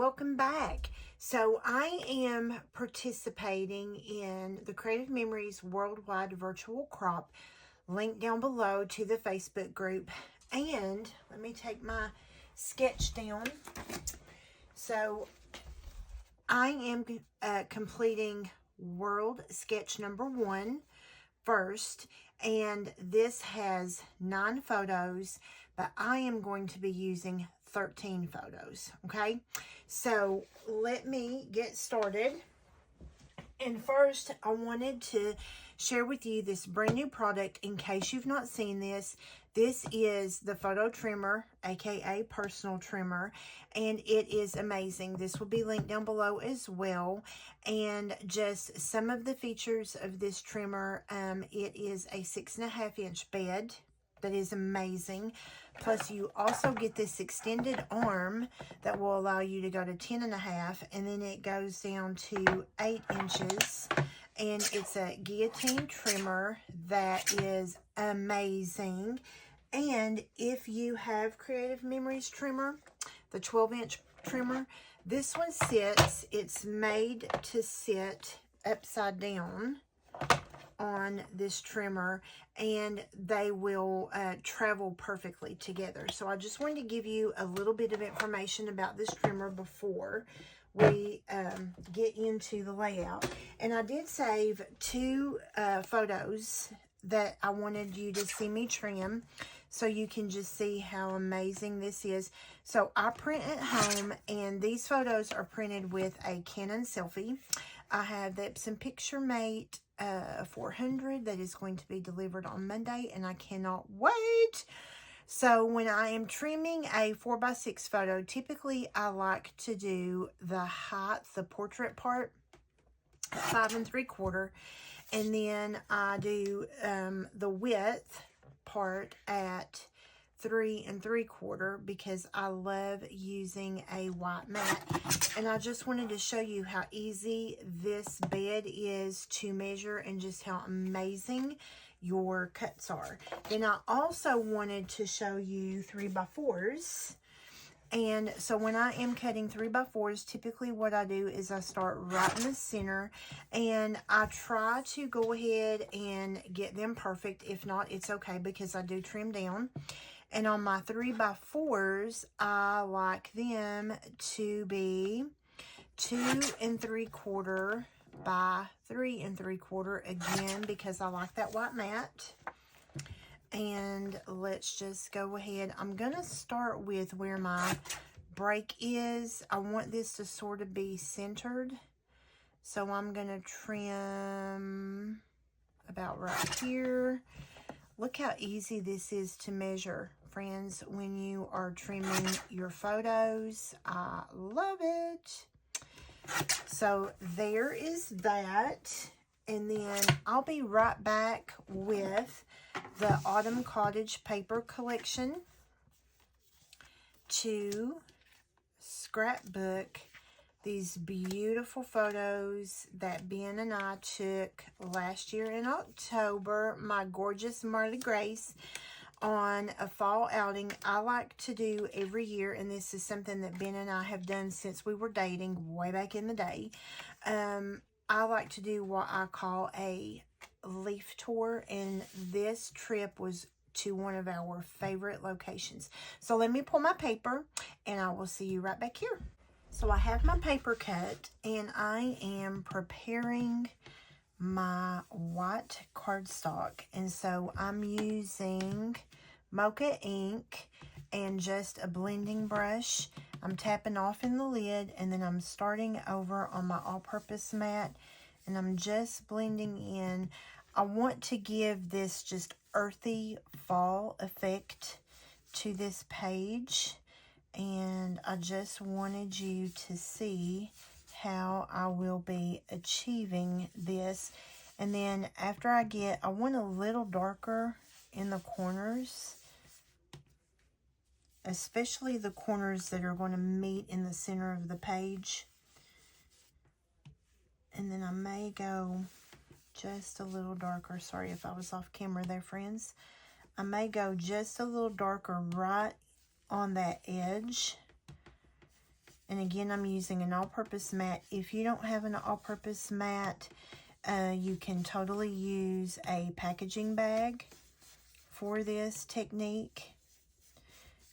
welcome back. So I am participating in the Creative Memories Worldwide Virtual Crop. Link down below to the Facebook group. And let me take my sketch down. So I am completing World Sketch number 1 first. And this has 9 photos, but I am going to be using 13 photos, okay? So let me get started. And first, I wanted to share with you this brand new product in case you've not seen this. This is the photo trimmer, aka personal trimmer, and it is amazing. This will be linked down below as well. And just some of the features of this trimmer, it is a 6.5 inch bed. That is amazing. Plus, you also get this extended arm that will allow you to go to 10.5, and then it goes down to 8 inches. And it's a guillotine trimmer that is amazing. And if you have Creative Memories trimmer, the 12-inch trimmer, this one sits, it's made to sit upside down on this trimmer, and they will travel perfectly together. So I just wanted to give you a little bit of information about this trimmer before we get into the layout. And I did save 2 photos that I wanted you to see me trim, so you can just see how amazing this is. So I print at home, and these photos are printed with a Canon selfie. I have the Epson PictureMate 400 that is going to be delivered on Monday, and I cannot wait. So when I am trimming a 4x6 photo, typically I like to do the height, the portrait part, at 5 3/4, and then I do the width part at 3 3/4 because I love using a white mat. And I just wanted to show you how easy this bed is to measure and just how amazing your cuts are. Then I also wanted to show you 3x4s. And so when I am cutting 3x4s, typically what I do is I start right in the center, and I try to go ahead and get them perfect. If not, it's okay because I do trim down. And on my 3x4s, I like them to be 2 3/4 by 3 3/4 again, because I like that white mat. And let's just go ahead. I'm going to start with where my break is. I want this to sort of be centered. So I'm going to trim about right here. Look how easy this is to measure, friends, when you are trimming your photos. I love it. So there is that. And then I'll be right back with the Autumn Cottage paper collection to scrapbook these beautiful photos that Ben and I took last year in October, my gorgeous Marley Grace, on a fall outing I like to do every year. And this is something that Ben and I have done since we were dating way back in the day. I like to do what I call a leaf tour, and this trip was to one of our favorite locations. So let me pull my paper, and I will see you right back here. So I have my paper cut, and I am preparing my white cardstock. And so I'm using Mocha ink and just a blending brush. I'm tapping off in the lid, and then I'm starting over on my all-purpose mat, and I'm just blending in. I want to give this just earthy fall effect to this page, and I just wanted you to see how I will be achieving this. And then after I want a little darker in the corners, especially the corners that are going to meet in the center of the page. And then I may go just a little darker. Sorry if I was off camera there, friends. I may go just a little darker right on that edge. And again, I'm using an all-purpose mat. If you don't have an all-purpose mat, you can totally use a packaging bag for this technique.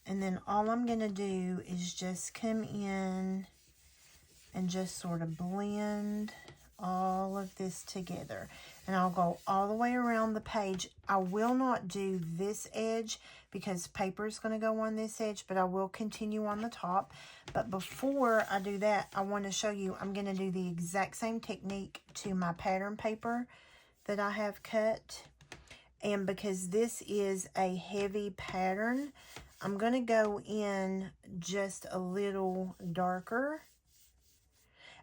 And then all I'm going to do is just come in and just sort of blend all of this together. And I'll go all the way around the page. I will not do this edge because paper is going to go on this edge, but I will continue on the top. But before I do that, I want to show you, I'm going to do the exact same technique to my pattern paper that I have cut. And because this is a heavy pattern, I'm going to go in just a little darker.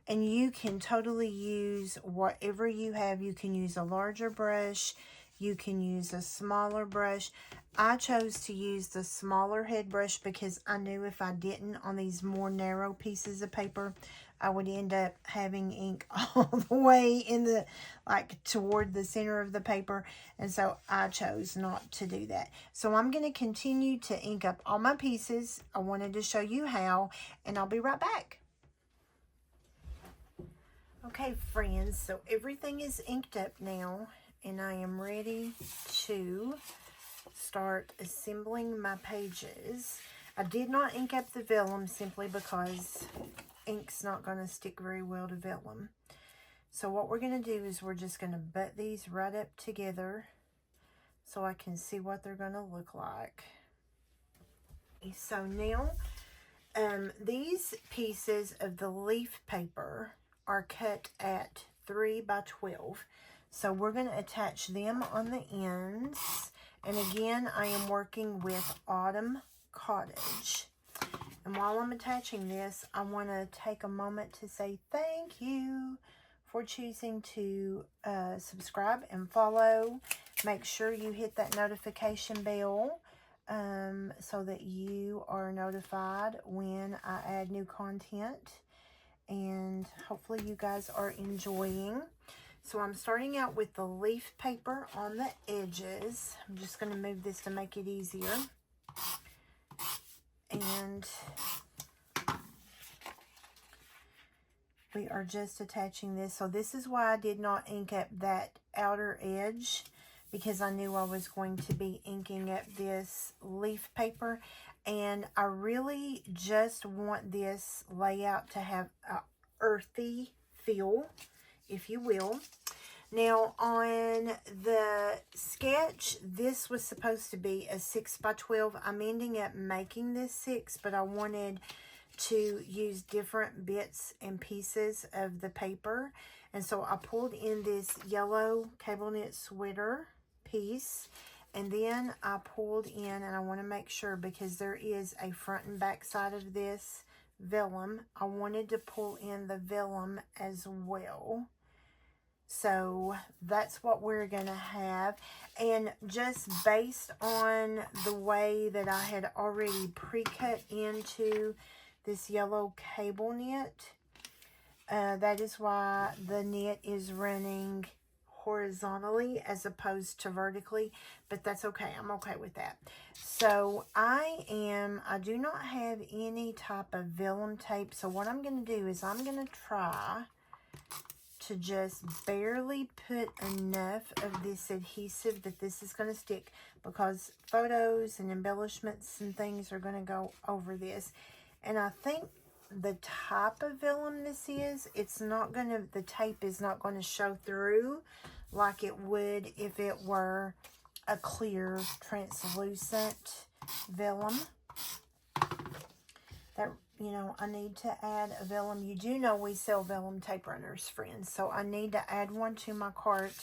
And you can totally use whatever you have. You can use a larger brush. You can use a smaller brush. I chose to use the smaller head brush because I knew if I didn't on these more narrow pieces of paper, I would end up having ink all the way in the, like, toward the center of the paper. And so I chose not to do that. So I'm going to continue to ink up all my pieces. I wanted to show you how, and I'll be right back. Okay, friends, so everything is inked up now, and I am ready to start assembling my pages. I did not ink up the vellum simply because ink's not going to stick very well to vellum. So what we're going to do is we're just going to butt these right up together so I can see what they're going to look like. So now, these pieces of the leaf paper are cut at 3 by 12. So we're going to attach them on the ends. And again, I am working with Autumn Cottage. And while I'm attaching this, I want to take a moment to say thank you for choosing to subscribe and follow. Make sure you hit that notification bell so that you are notified when I add new content. And hopefully you guys are enjoying. So I'm starting out with the leaf paper on the edges. I'm just going to move this to make it easier. And we are just attaching this. So this is why I did not ink up that outer edge, because I knew I was going to be inking up this leaf paper. And I really just want this layout to have an earthy feel, if you will. Now, on the sketch, this was supposed to be a 6 by 12. I'm ending up making this 6, but I wanted to use different bits and pieces of the paper. And so I pulled in this yellow cable knit sweater piece. And then I pulled in, and I want to make sure, because there is a front and back side of this vellum, I wanted to pull in the vellum as well. So that's what we're going to have. And just based on the way that I had already pre-cut into this yellow cable knit, that is why the knit is running horizontally as opposed to vertically, but that's okay. I'm okay with that. So I do not have any type of vellum tape. So what I'm going to do is I'm going to try to just barely put enough of this adhesive that this is going to stick, because photos and embellishments and things are going to go over this. And I think the type of vellum this is, it's not going to, the tape is not going to show through like it would if it were a clear translucent vellum. That, you know, I need to add a vellum. You do know we sell vellum tape runners, friends, so I need to add one to my cart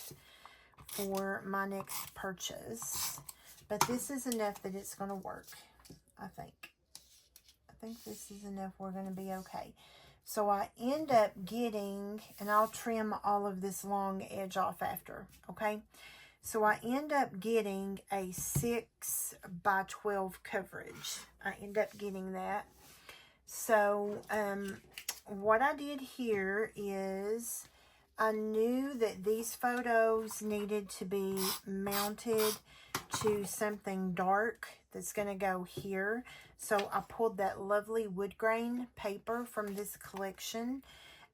for my next purchase. But this is enough that it's going to work, I think. I think this is enough. We're going to be okay. So I end up getting, and I'll trim all of this long edge off after, okay? So I end up getting a 6 by 12 coverage. I end up getting that. So what I did here is I knew that these photos needed to be mounted to something dark that's going to go here. So I pulled that lovely wood grain paper from this collection,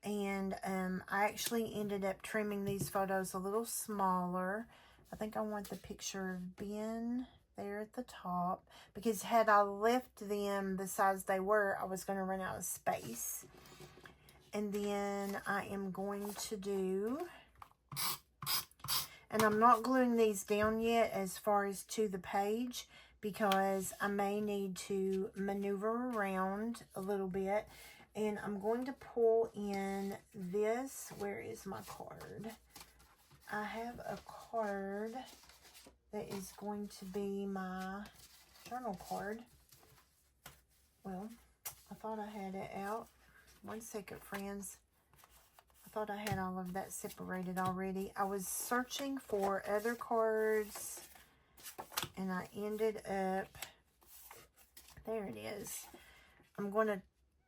and I actually ended up trimming these photos a little smaller. I think I want the picture of Ben there at the top, because had I left them the size they were, I was going to run out of space. And then I am going to do, and I'm not gluing these down yet as far as to the page, because I may need to maneuver around a little bit. And I'm going to pull in this. Where is my card? I have a card that is going to be my journal card. Well, I thought I had it out. One second, friends. I thought I had all of that separated already. I was searching for other cards, and I ended up, there it is. I'm going to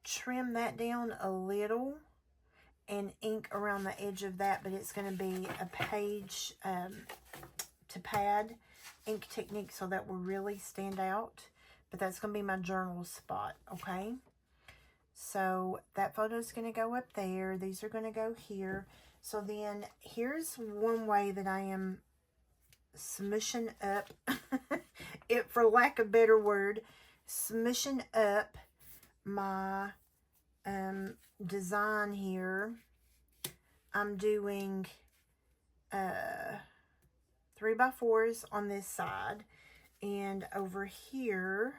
trim that down a little and ink around the edge of that, but it's going to be a page to pad ink technique, so that will really stand out. But that's going to be my journal spot, okay? So that photo is going to go up there. These are going to go here. So then here's one way that I am smushing up, it, for lack of a better word, smushing up my design here. I'm doing 3x4s on this side, and over here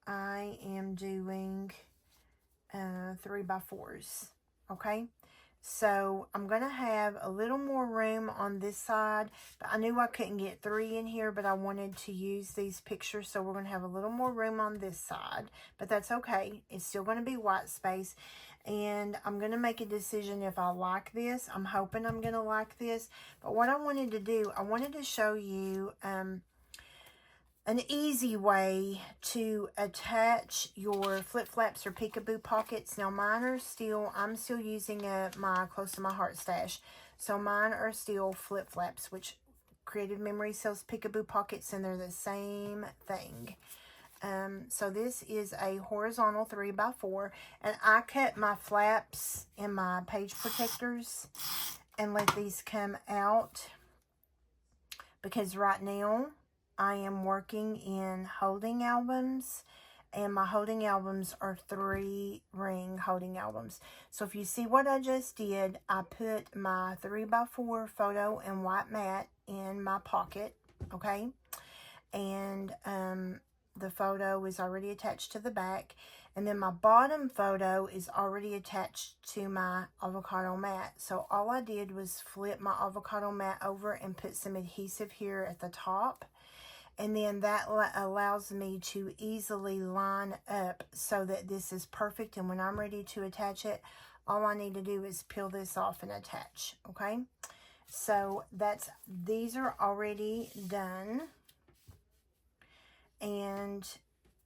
I am doing 3x4s. Okay, so I'm gonna have a little more room on this side, but I knew I couldn't get 3 in here, but I wanted to use these pictures, so we're gonna have a little more room on this side, but that's okay. It's still gonna be white space. And I'm going to make a decision if I like this. I'm hoping I'm going to like this. But what I wanted to do, I wanted to show you an easy way to attach your flip-flaps or peekaboo pockets. Now mine are still, I'm still using my Close to My Heart stash. So mine are still flip-flaps, which Creative Memory sells peekaboo pockets, and they're the same thing. So this is a horizontal 3x4, and I cut my flaps and my page protectors and let these come out, because right now I am working in holding albums, and my holding albums are 3-ring holding albums. So if you see what I just did, I put my 3x4 photo and white mat in my pocket, okay? And the photo is already attached to the back, and then my bottom photo is already attached to my avocado mat. So all I did was flip my avocado mat over and put some adhesive here at the top, and then that allows me to easily line up so that this is perfect. And when I'm ready to attach it, all I need to do is peel this off and attach. Okay, so these are already done. And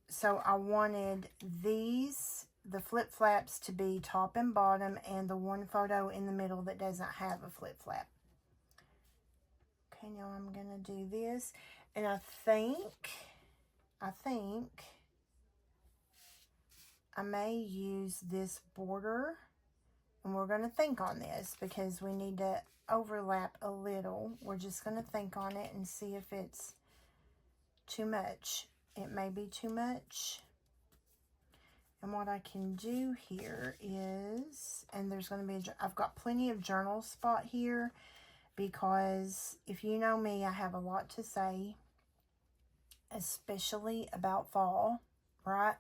so I wanted these, the flip flaps, to be top and bottom, and the one photo in the middle that doesn't have a flip flap. Okay, now I'm gonna do this, and I think I may use this border, and we're gonna think on this because we need to overlap a little. We're just gonna think on it and see if it's too much. It may be too much. And what I can do here is, and there's going to be, I've got plenty of journal spot here, because if you know me, I have a lot to say, especially about fall, right?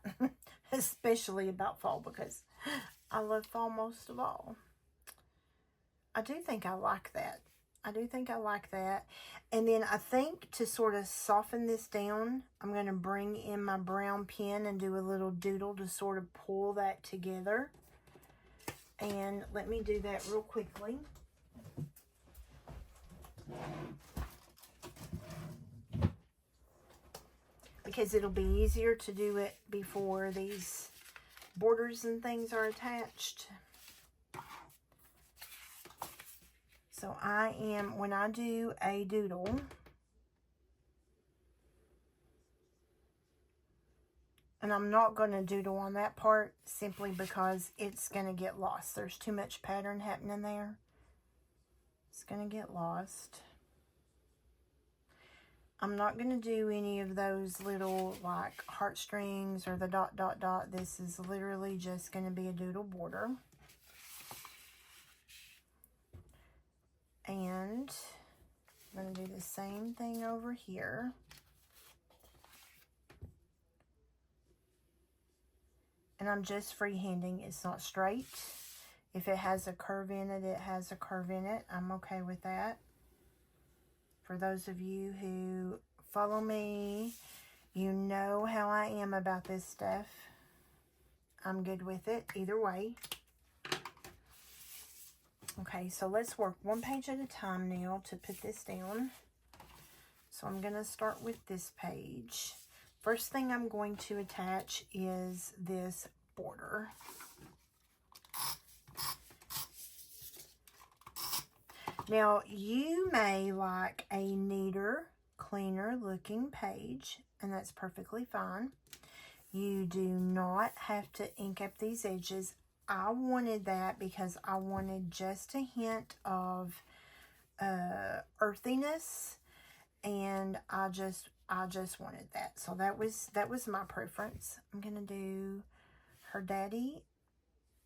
Especially about fall, because I love fall most of all. I do think I like that. I do think I like that. And then I think to sort of soften this down, I'm going to bring in my brown pen and do a little doodle to sort of pull that together. And let me do that real quickly. Because it'll be easier to do it before these borders and things are attached. So I am, when I do a doodle, And I'm not going to doodle on that part simply because it's going to get lost. There's too much pattern happening there. It's going to get lost. I'm not going to do any of those little like heartstrings or the dot, dot, dot. This is literally just going to be a doodle border. And I'm going to do the same thing over here. And I'm just freehanding. It's not straight. If it has a curve in it, it has a curve in it. I'm okay with that. For those of you who follow me, you know how I am about this stuff. I'm good with it either way. Okay, so let's work one page at a time now to put this down. So I'm going to start with this page. First thing I'm going to attach is this border. Now, you may like a neater, cleaner looking page, and that's perfectly fine. You do not have to ink up these edges. I wanted that because I wanted just a hint of earthiness, and I just wanted that. So that was my preference. I'm gonna do her daddy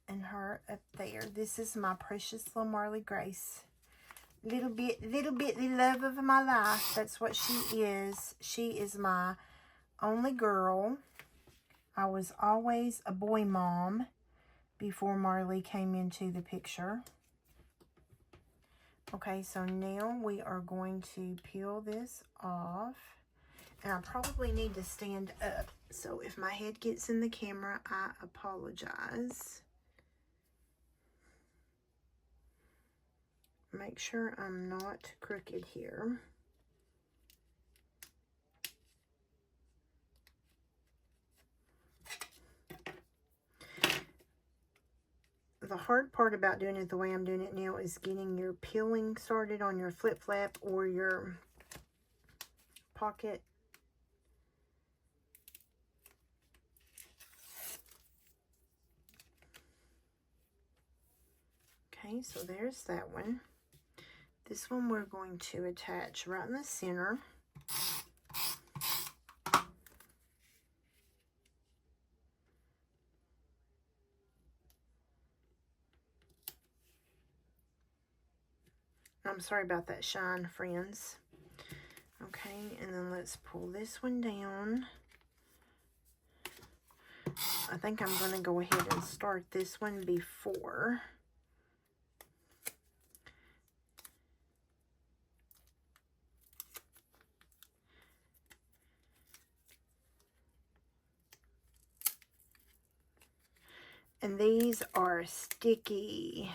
and her up there. This is my precious little Marley Grace. Little bit the love of my life. That's what she is. She is my only girl. I was always a boy mom before Marley came into the picture. Okay, so now we are going to peel this off. And I probably need to stand up. So if my head gets in the camera, I apologize. Make sure I'm not crooked here. The hard part about doing it the way I'm doing it now is getting your peeling started on your flip flap or your pocket. Okay, so there's that one. This one we're going to attach right in the center. I'm sorry about that shine, friends. Okay, and then let's pull this one down. I think I'm going to go ahead and start this one before. And these are sticky.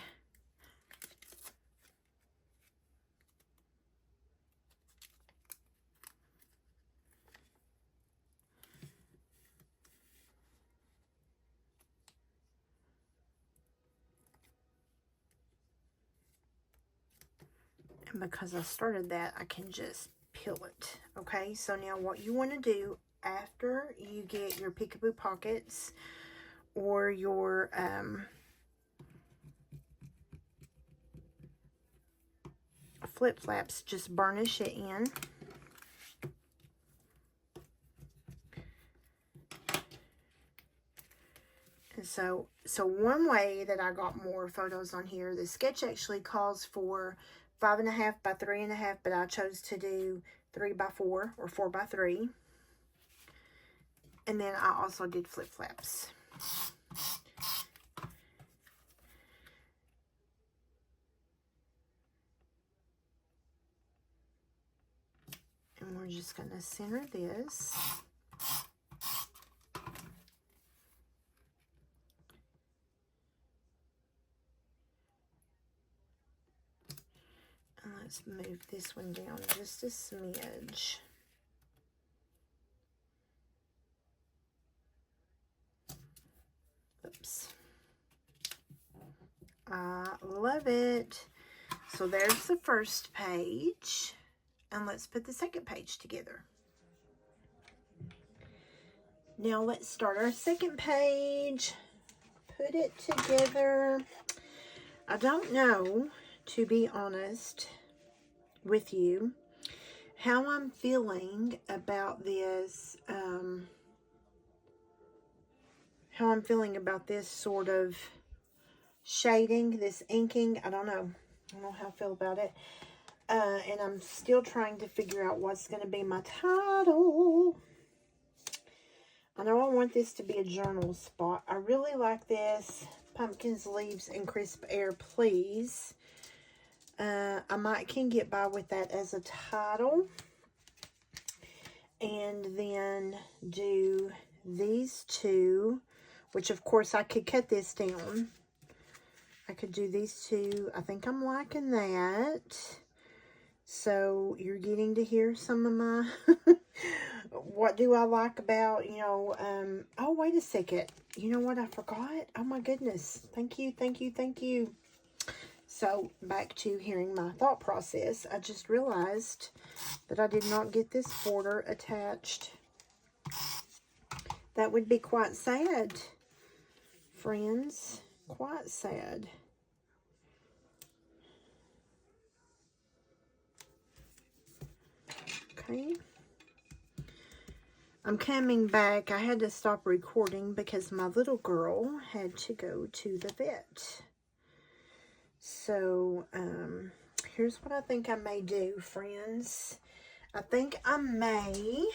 And because I started that, I can just peel it. Okay, so now what you want to do after you get your peekaboo pockets or your flip flaps, just burnish it in. And so one way that I got more photos on here, the sketch actually calls for 5.5 by 3.5, but I chose to do 3 by 4 or 4 by 3. And then I also did flip flaps. And we're just going to center this. And let's move this one down just a smidge. Oops. I love it. So there's the first page. And let's put the second page together. Now let's start our second page. Put it together. I don't know, to be honest with you, how I'm feeling about this, sort of shading, this inking. I don't know how I feel about it. And I'm still trying to figure out what's going to be my title. I know I want this to be a journal spot. I really like this. Pumpkins, leaves, and crisp air, please. I can get by with that as a title. And then do these two, which of course I could cut this down. I could do these two. I think I'm liking that. So you're getting to hear some of my, what do I like about, oh, wait a second. You know what I forgot? Oh my goodness. Thank you, thank you, thank you. So back to hearing my thought process. I just realized that I did not get this border attached. That would be quite sad, friends. Quite sad. Okay. I'm coming back. I had to stop recording because my little girl had to go to the vet. So, here's what I think I may do, friends. I think I may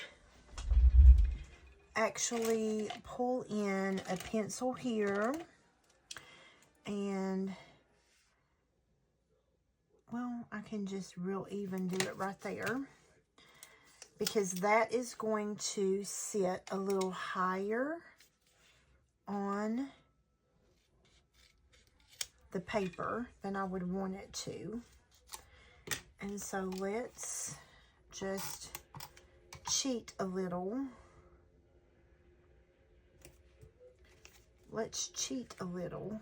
actually pull in a pencil here and, well, I can just real even do it right there, because that is going to sit a little higher on the paper than I would want it to. And so let's just cheat a little. Let's cheat a little.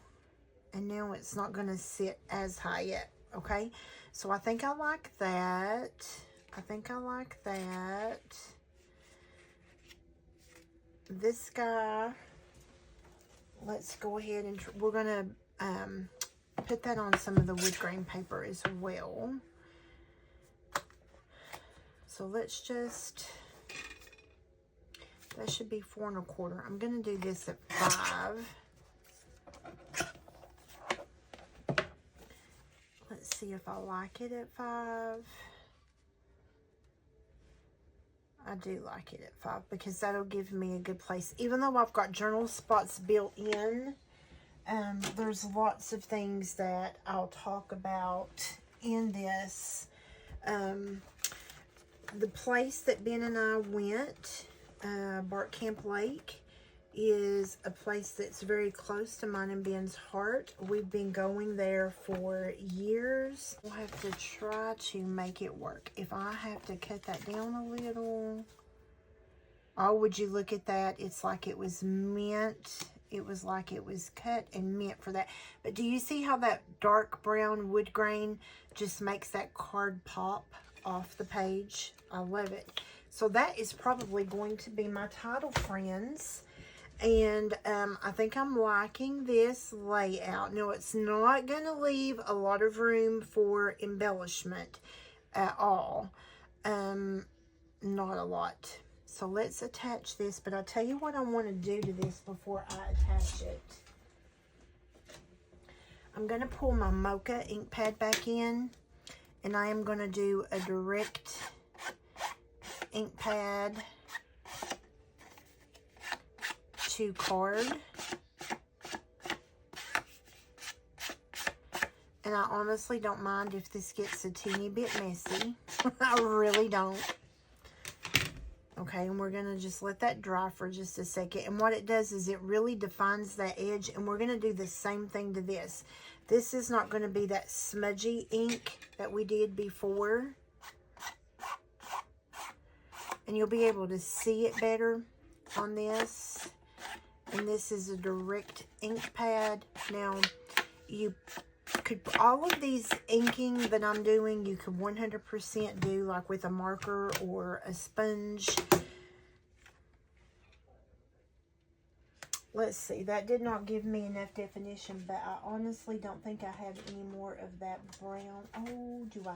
And now it's not going to sit as high yet. Okay? So I think I like that. I think I like that. This guy, let's go ahead and we're going to put that on some of the wood grain paper as well. So let's just, that should be 4 1/4. I'm going to do this at 5. Let's see if I like it at 5. I do like it at 5 because that'll give me a good place. Even though I've got journal spots built in, there's lots of things that I'll talk about in this. The place that Ben and I went, Bark Camp Lake, is a place that's very close to mine and Ben's heart. We've been going there for years. We'll have to try to make it work. If I have to cut that down a little. Oh, would you look at that? It's like it was meant. It was like it was cut and meant for that. But do you see how that dark brown wood grain just makes that card pop off the page? I love it. So that is probably going to be my title, friends. And I think I'm liking this layout. Now, it's not going to leave a lot of room for embellishment at all. Not a lot. So let's attach this. But I'll tell you what I want to do to this before I attach it. I'm going to pull my Mocha ink pad back in. And I am going to do a direct ink pad to card. And I honestly don't mind if this gets a teeny bit messy. I really don't. Okay, and we're going to just let that dry for just a second. And what it does is it really defines that edge. And we're going to do the same thing to this. This is not going to be that smudgy ink that we did before. And you'll be able to see it better on this. And this is a direct ink pad. Now, you could, all of these inking that I'm doing, you could 100% do like with a marker or a sponge. let's see, that did not give me enough definition, but I honestly don't think I have any more of that brown. Oh, do I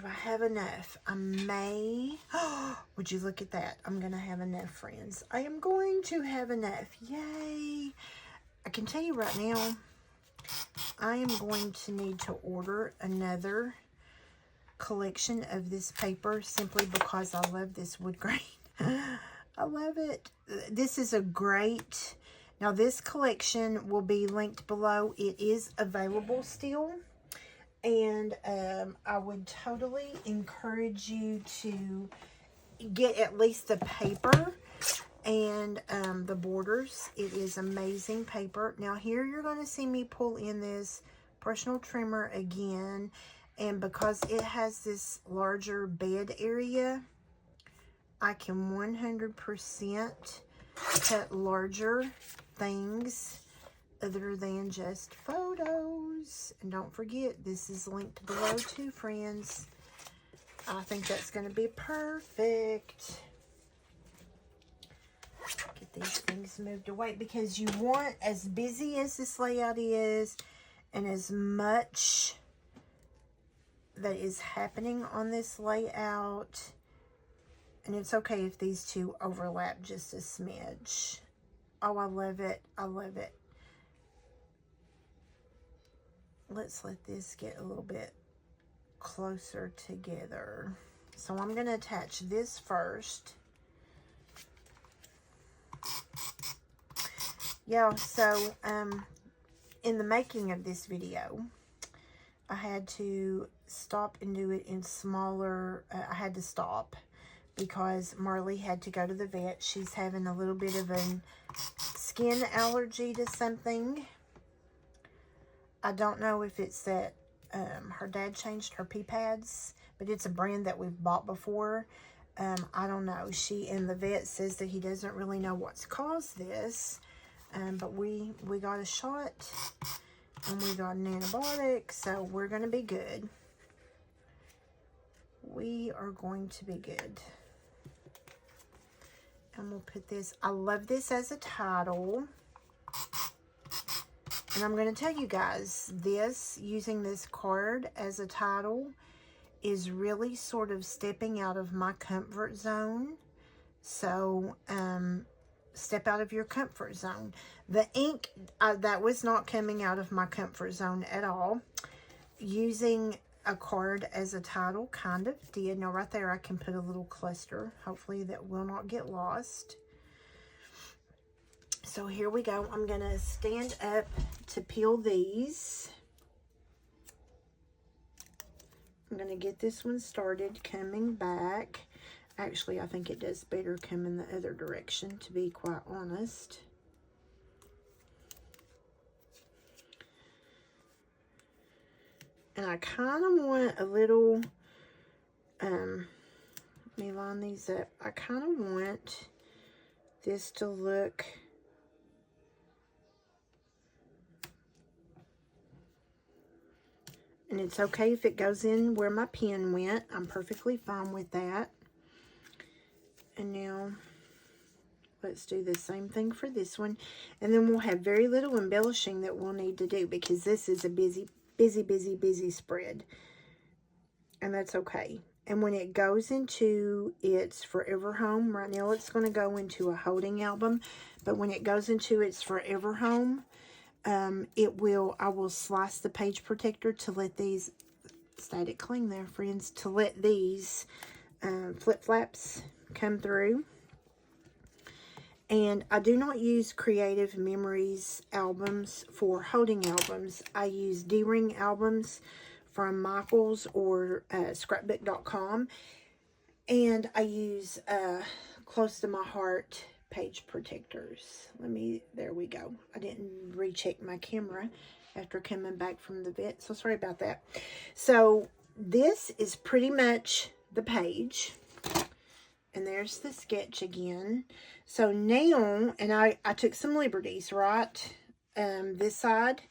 have enough? I may. Would you look at that? I'm going to have enough, friends. I am going to have enough. Yay. I can tell you right now, I am going to need to order another collection of this paper simply because I love this wood grain. I love it. This is a great, now this collection will be linked below. It is available still. And I would totally encourage you to get at least the paper and the borders. It is amazing paper. Now here you're going to see me pull in this personal trimmer again. And because it has this larger bed area, I can 100% cut larger things other than just photos. And don't forget, this is linked below too, friends. I think that's going to be perfect. Get these things moved away because you want, as busy as this layout is and as much that is happening on this layout, and it's okay if these two overlap just a smidge. Oh, I love it. I love it. Let's let this get a little bit closer together. So I'm going to attach this first. Yeah, so in the making of this video, I had to stop and do it in smaller, I had to stop because Marley had to go to the vet. She's having a little bit of a skin allergy to something. I don't know if it's that her dad changed her pee pads, but it's a brand that we've bought before. I don't know. And the vet says that he doesn't really know what's caused this, but we got a shot and we got an antibiotic, so we're going to be good. We are going to be good. And we'll put this, I love this as a title. And I'm going to tell you guys, using this card as a title is really sort of stepping out of my comfort zone. So, step out of your comfort zone. The ink, that was not coming out of my comfort zone at all. Using a card as a title kind of did. Now right there I can put a little cluster. Hopefully that will not get lost. So here we go. I'm going to stand up to peel these. I'm going to get this one started coming back. Actually, I think it does better coming the other direction, to be quite honest. And I kind of want a little, let me line these up. I kind of want this to look and it's okay if it goes in where my pen went. I'm perfectly fine with that. And now let's do the same thing for this one. And then we'll have very little embellishing that we'll need to do because this is a busy spread. And that's okay. And when it goes into its Forever Home, right now it's going to go into a holding album. But when it goes into its Forever Home, I will slice the page protector to let these, static cling there, friends, to let these flip-flaps come through. And I do not use Creative Memories albums for holding albums. I use D-ring albums from Michaels or scrapbook.com. And I use Close to My Heart page protectors. There we go. I didn't recheck my camera after coming back from the vet, so sorry about that. So this is pretty much the page. And there's the sketch again. So now, and I took some liberties, right? This side,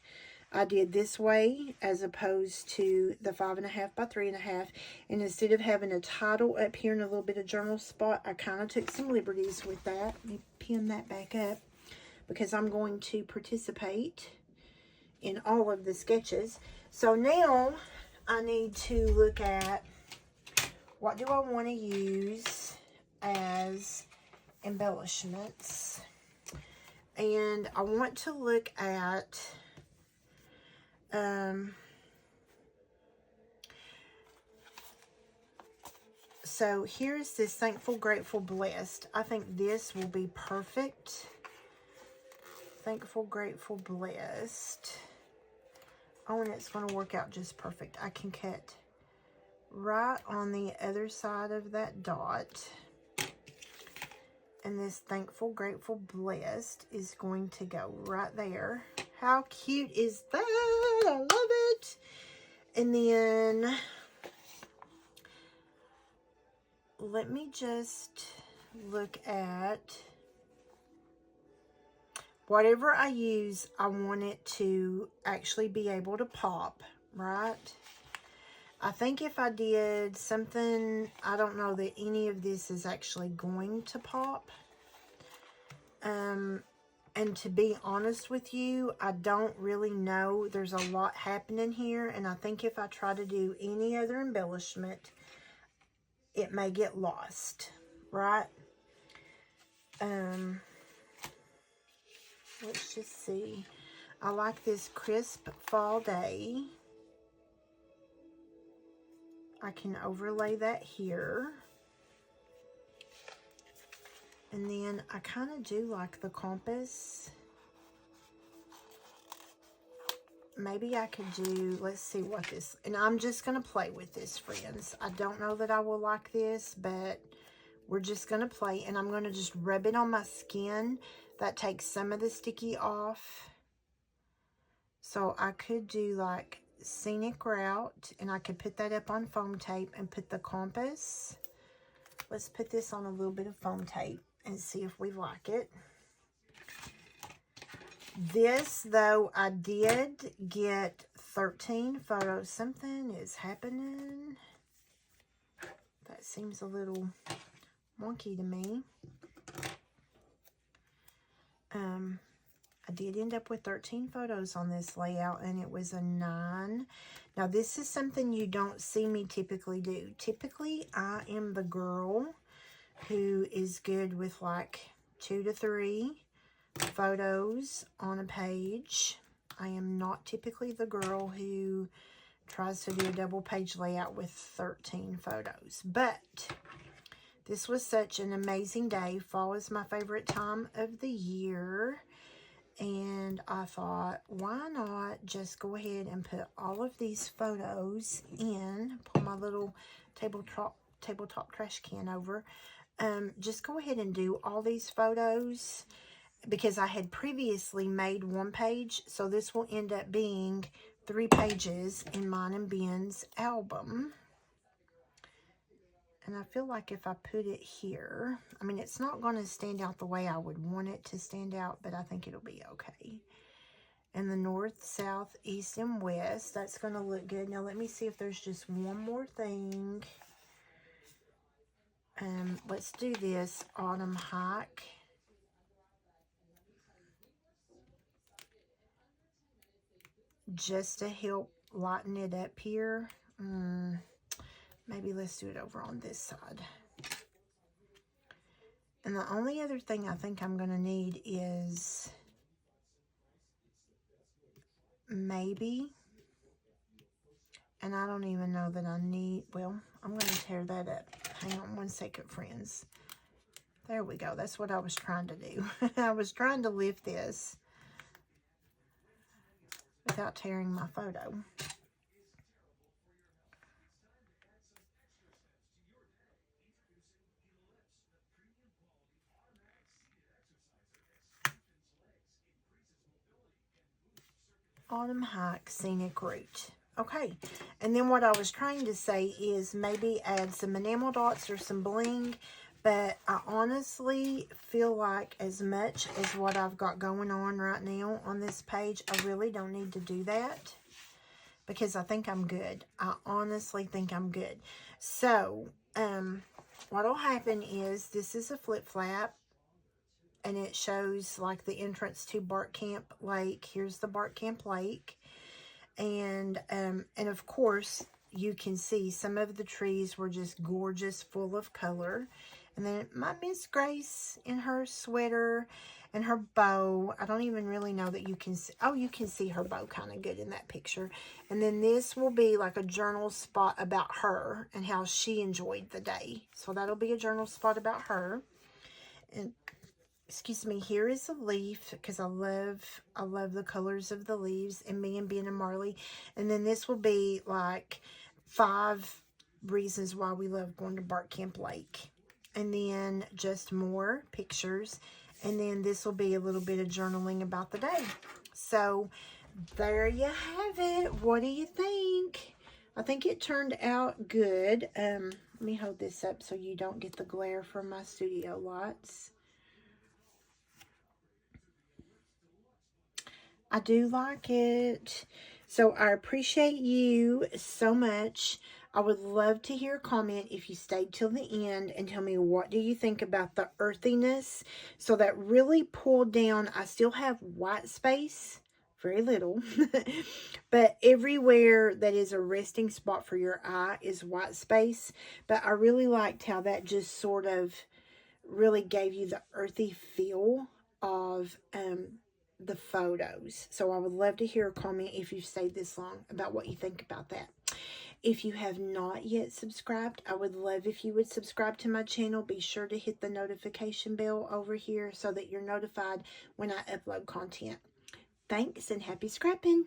I did this way as opposed to the 5.5 by 3.5. And instead of having a title up here and a little bit of journal spot, I kind of took some liberties with that. Let me pin that back up. because I'm going to participate in all of the sketches. So now I need to look at what do I want to use as embellishments. And I want to look at so here's this Thankful, Grateful, Blessed. I think this will be perfect. Thankful, Grateful, Blessed. Oh, and it's going to work out just perfect. I can cut right on the other side of that dot. And this Thankful, Grateful, Blessed is going to go right there. How cute is that? I love it. And then let me just look at whatever I use. I want it to actually be able to pop, right? I think if I did something, I don't know that any of this is actually going to pop. And to be honest with you, I don't really know. There's a lot happening here, and I think if I try to do any other embellishment, it may get lost, right? Let's just see. I like this crisp fall day. I can overlay that here. And then I kind of do like the compass. Maybe I could do, let's see what this, and I'm just going to play with this, friends. I don't know that I will like this, but we're just going to play, and I'm going to just rub it on my skin. That takes some of the sticky off. So I could do like Scenic Route, and I could put that up on foam tape and put the compass. Let's put this on a little bit of foam tape and see if we like it. This, though, I did get 13 photos. Something is happening. That seems a little wonky to me. I did end up with 13 photos on this layout, and it was a 9. Now, this is something you don't see me typically do. Typically, I am the girl who is good with like 2 to 3 photos on a page. I am not typically the girl who tries to do a double page layout with 13 photos. But this was such an amazing day. Fall is my favorite time of the year. And I thought, why not just go ahead and put all of these photos in, pull my little tabletop trash can over. Just go ahead and do all these photos, because I had previously made 1 page. So this will end up being 3 pages in mine and Ben's album. And I feel like if I put it here, I mean, it's not going to stand out the way I would want it to stand out, but I think it'll be okay. And the north, south, east, and west, that's going to look good. Now, let me see if there's just one more thing. Let's do this autumn hike. Just to help lighten it up here. Maybe let's do it over on this side. And the only other thing I think I'm going to need is maybe, and I don't even know that I need, well, I'm going to tear that up. Hang on one second, friends. There we go. That's what I was trying to do. I was trying to lift this without tearing my photo. Autumn hike, scenic route. Okay, and then what I was trying to say is maybe add some enamel dots or some bling, but I honestly feel like as much as what I've got going on right now on this page, I really don't need to do that, because I think I'm good. I honestly think I'm good. So, what'll happen is this is a flip flap, and it shows like the entrance to Bark Camp Lake. Here's the Bark Camp Lake. And of course, you can see some of the trees were just gorgeous, full of color. And then my Miss Grace in her sweater and her bow. I don't even really know that you can see. Oh, you can see her bow kind of good in that picture. And then this will be like a journal spot about her and how she enjoyed the day. So that'll be a journal spot about her. And excuse me, here is a leaf, because I love the colors of the leaves, and me and Ben and Marley. And then this will be like 5 reasons why we love going to Bark Camp Lake. And then just more pictures. And then this will be a little bit of journaling about the day. So there you have it. What do you think? I think it turned out good. Let me hold this up so you don't get the glare from my studio lights. I do like it. So I appreciate you so much. I would love to hear a comment if you stayed till the end and tell me, what do you think about the earthiness? So that really pulled down. I still have white space, very little, but everywhere that is a resting spot for your eye is white space. But I really liked how that just sort of really gave you the earthy feel of the photos. So I would love to hear a comment if you've stayed this long about what you think about that. If you have not yet subscribed, I would love if you would subscribe to my channel. Be sure to hit the notification bell over here so that you're notified when I upload content. Thanks, and happy scrapping.